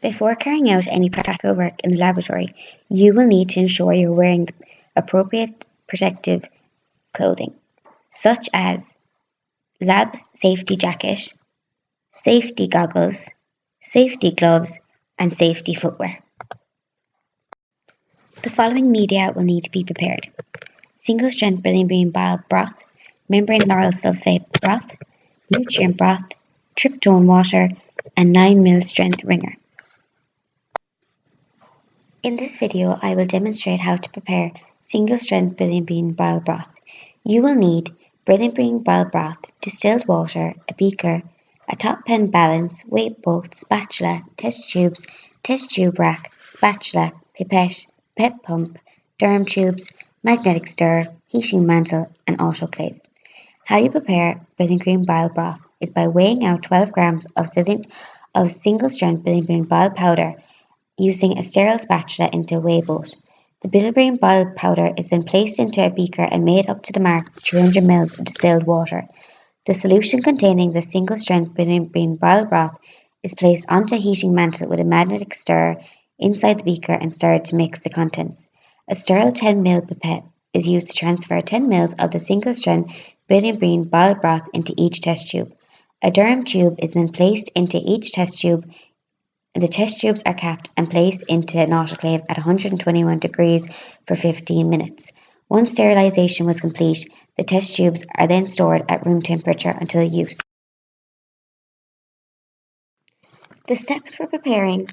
Before carrying out any practical work in the laboratory, you will need to ensure you're wearing the appropriate protective clothing, such as lab safety jacket, safety goggles, safety gloves, and safety footwear. The following media will need to be prepared: single strength bilirubin bile broth, membrane lauryl sulfate broth, nutrient broth, tryptone water, and 9 ml strength wringer. In this video, I will demonstrate how to prepare single strength bilirubin bile broth. You will need bilirubin bile broth, distilled water, a beaker, a top pen balance, weight boat, spatula, test tubes, test tube rack, spatula, pipette, pipette pump, Durham tubes, magnetic stir, heating mantle, and autoclave. How you prepare bilirubin bile broth is by weighing out 12 grams of single strength bilirubin bile powder using a sterile spatula into a weigh boat. The bilirubin bile powder is then placed into a beaker and made up to the mark with 200 ml of distilled water. The solution containing the single strength bilirubin bile broth is placed onto a heating mantle with a magnetic stir inside the beaker and stirred to mix the contents. A sterile 10 ml pipette is used to transfer 10 ml of the single strength bilirubin bile broth into each test tube. A Durham tube is then placed into each test tube. The test tubes are capped and placed into an autoclave at 121 degrees for 15 minutes. Once sterilization was complete, the test tubes are then stored at room temperature until use. The steps for preparing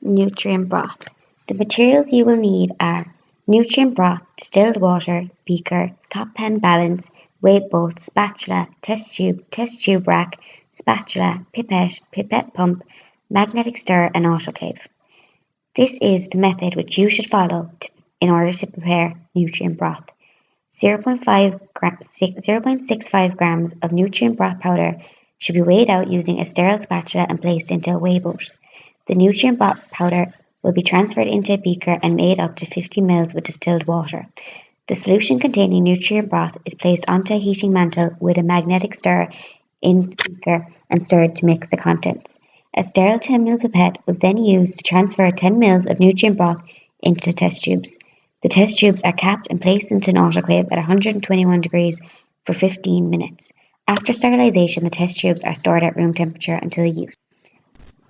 nutrient broth. The materials you will need are nutrient broth, distilled water, beaker, top pen balance, weight boat, spatula, test tube rack, spatula, pipette, pipette pump, magnetic stir, and autoclave. This is the method which you should follow in order to prepare nutrient broth. 0.65 grams of nutrient broth powder should be weighed out using a sterile spatula and placed into a weigh boat. The nutrient broth powder will be transferred into a beaker and made up to 50 ml with distilled water. The solution containing nutrient broth is placed onto a heating mantle with a magnetic stir in the beaker and stirred to mix the contents. A sterile 10 ml pipette was then used to transfer 10 ml of nutrient broth into the test tubes. The test tubes are capped and placed into an autoclave at 121 degrees for 15 minutes. After sterilization, the test tubes are stored at room temperature until use.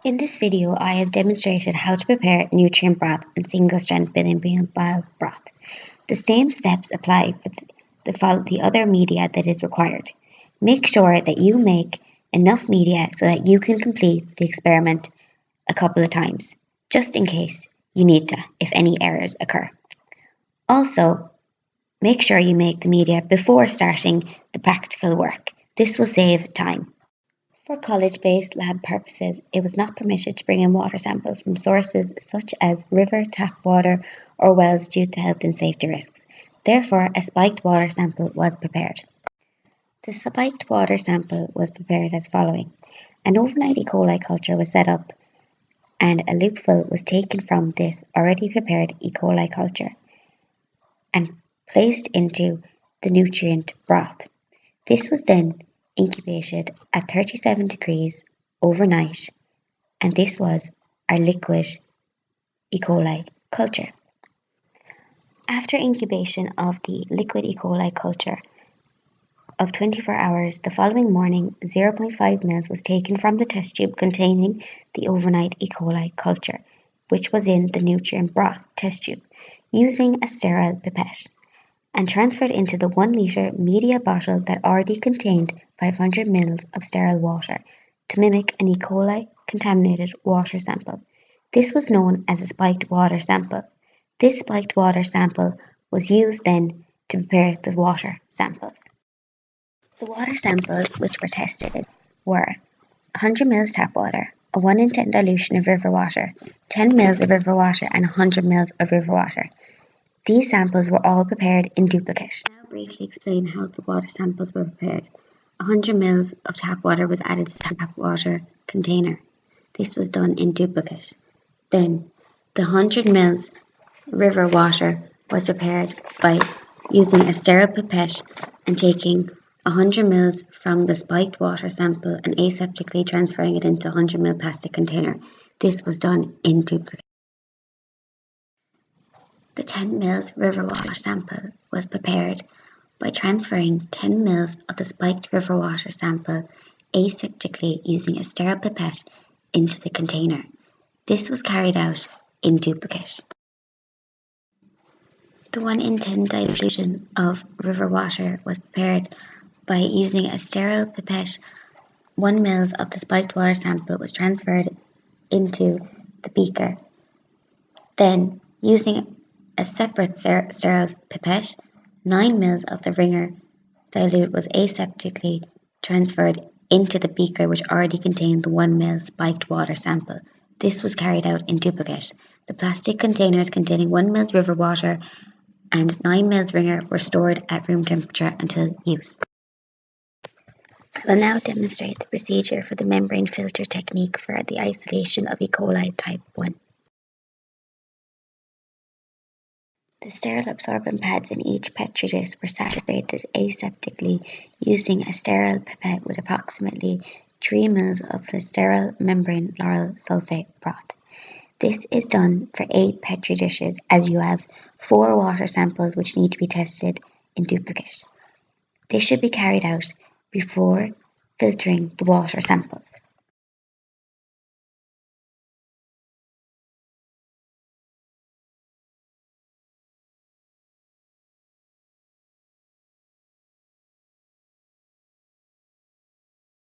In this video, I have demonstrated how to prepare nutrient broth and single strength bilirubin bile broth. The same steps apply for the other media that is required. Make sure that you make enough media so that you can complete the experiment a couple of times, just in case you need to, if any errors occur. Also, make sure you make the media before starting the practical work. This will save time. For college-based lab purposes, it was not permitted to bring in water samples from sources such as river, tap water, or wells due to health and safety risks. Therefore, a spiked water sample was prepared. The spiked water sample was prepared as following. An overnight E. coli culture was set up and a loopful was taken from this already prepared E. coli culture and placed into the nutrient broth. This was then incubated at 37 degrees overnight, and this was our liquid E. coli culture. After incubation of the liquid E. coli culture of 24 hours, the following morning 0.5 ml was taken from the test tube containing the overnight E. coli culture, which was in the nutrient broth test tube, using a sterile pipette, and transferred into the 1 litre media bottle that already contained 500 ml of sterile water to mimic an E. coli contaminated water sample. This was known as a spiked water sample. This spiked water sample was used then to prepare the water samples. The water samples which were tested were 100 ml tap water, a 1 in 10 dilution of river water, 10 ml of river water, and 100 ml of river water. These samples were all prepared in duplicate. I'll now briefly explain how the water samples were prepared. 100 ml of tap water was added to the tap water container. This was done in duplicate. Then the 100 ml river water was prepared by using a sterile pipette and taking 100 ml from the spiked water sample and aseptically transferring it into a 100 ml plastic container. This was done in duplicate. The 10 mL river water sample was prepared by transferring 10 mL of the spiked river water sample aseptically using a sterile pipette into the container. This was carried out in duplicate. The 1 in 10 dilution of river water was prepared by using a sterile pipette. 1 mL of the spiked water sample was transferred into the beaker. Then, using a separate sterile pipette, 9 mL of the ringer dilute was aseptically transferred into the beaker which already contained the 1 mL spiked water sample. This was carried out in duplicate. The plastic containers containing 1 mL river water and 9 mL ringer were stored at room temperature until use. I will now demonstrate the procedure for the membrane filter technique for the isolation of E. coli type 1. The sterile absorbent pads in each petri dish were saturated aseptically using a sterile pipette with approximately 3 mL of the sterile membrane lauryl sulfate broth. This is done for 8 petri dishes as you have 4 water samples which need to be tested in duplicate. This should be carried out before filtering the water samples.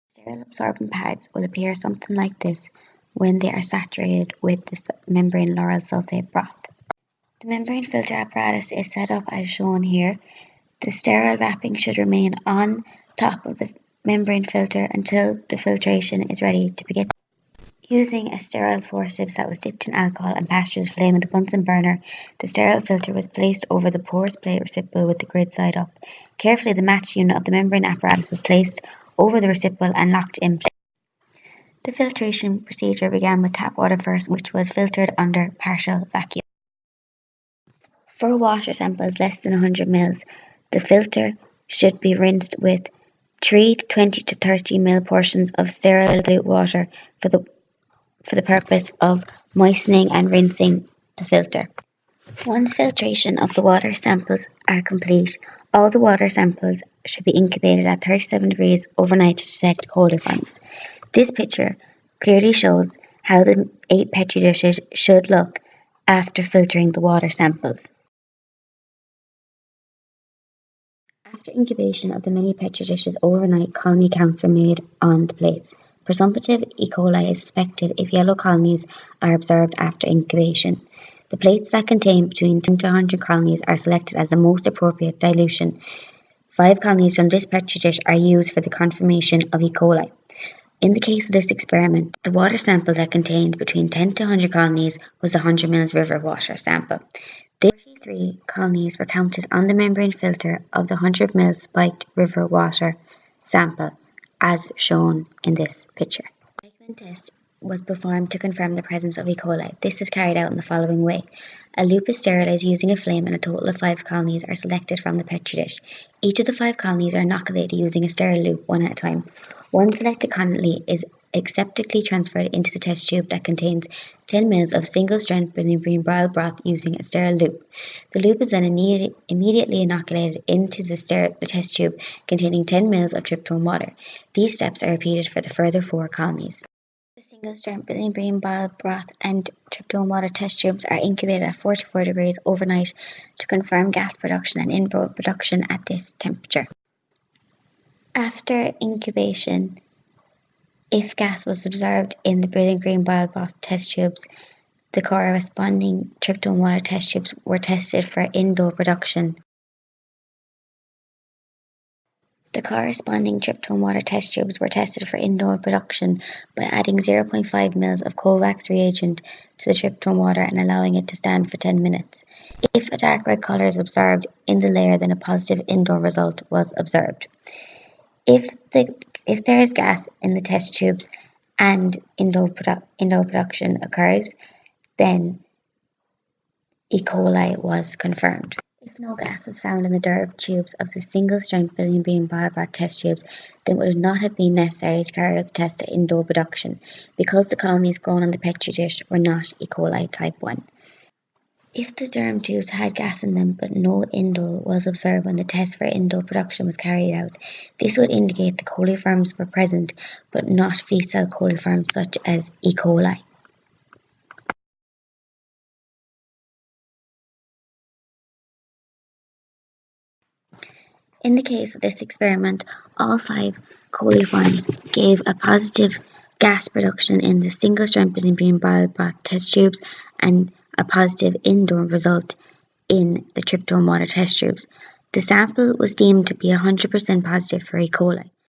Sterile absorbent pads will appear something like this when they are saturated with the membrane lauryl sulfate broth. The membrane filter apparatus is set up as shown here. The sterile wrapping should remain on top of the membrane filter until the filtration is ready to begin. Using a sterile forceps that was dipped in alcohol and passed through the flame of the Bunsen burner, the sterile filter was placed over the porous plate recipient with the grid side up. Carefully, the match unit of the membrane apparatus was placed over the recipient and locked in place. The filtration procedure began with tap water first, which was filtered under partial vacuum. For water samples less than 100 mL, the filter should be rinsed with 3 to 20 to 30 ml portions of sterile dilute water for the purpose of moistening and rinsing the filter. Once filtration of the water samples are complete, all the water samples should be incubated at 37 degrees overnight to detect coliforms. This picture clearly shows how the 8 petri dishes should look after filtering the water samples. After incubation of the many petri dishes overnight, colony counts are made on the plates. Presumptive E. coli is suspected if yellow colonies are observed after incubation. The plates that contain between 10 to 100 colonies are selected as the most appropriate dilution. 5 colonies from this petri dish are used for the confirmation of E. coli. In the case of this experiment, the water sample that contained between 10 to 100 colonies was the 100 mL river water sample. 33 colonies were counted on the membrane filter of the 100 mL spiked river water sample, as shown in this picture. A Eichmann test was performed to confirm the presence of E. coli. This is carried out in the following way. A loop is sterilized using a flame and a total of 5 colonies are selected from the petri dish. Each of the 5 colonies are inoculated using a sterile loop one at a time. One selected colony is aseptically transferred into the test tube that contains 10 mL of single-strength Beryllium bile broth using a sterile loop. The loop is then immediately inoculated into the test tube containing 10 mL of tryptone water. These steps are repeated for the further 4 colonies. The single-strength Beryllium bile broth and tryptone water test tubes are incubated at 44 degrees overnight to confirm gas production and in-broth production at this temperature. After incubation, if gas was observed in the Beryllium bile broth test tubes, the corresponding tryptone water test tubes were tested for indole production. The corresponding tryptone water test tubes were tested for indole production by adding 0.5 mL of Kovacs reagent to the tryptone water and allowing it to stand for 10 minutes. If a dark red color is observed in the layer, then a positive indole result was observed. If there is gas in the test tubes and indole production occurs, then E. coli was confirmed. If no gas was found in the dirt tubes of the single-strength billion bean bile broth test tubes, then it would not have been necessary to carry out the test to indole production, because the colonies grown on the petri dish were not E. coli type 1. If the germ tubes had gas in them but no indole was observed when the test for indole production was carried out, this would indicate the coliforms were present but not fecal coliforms such as E. coli. In the case of this experiment, all 5 coliforms gave a positive gas production in the single-strength billion bile broth test tubes and a positive indole result in the tryptone water test tubes. The sample was deemed to be 100% positive for E. coli.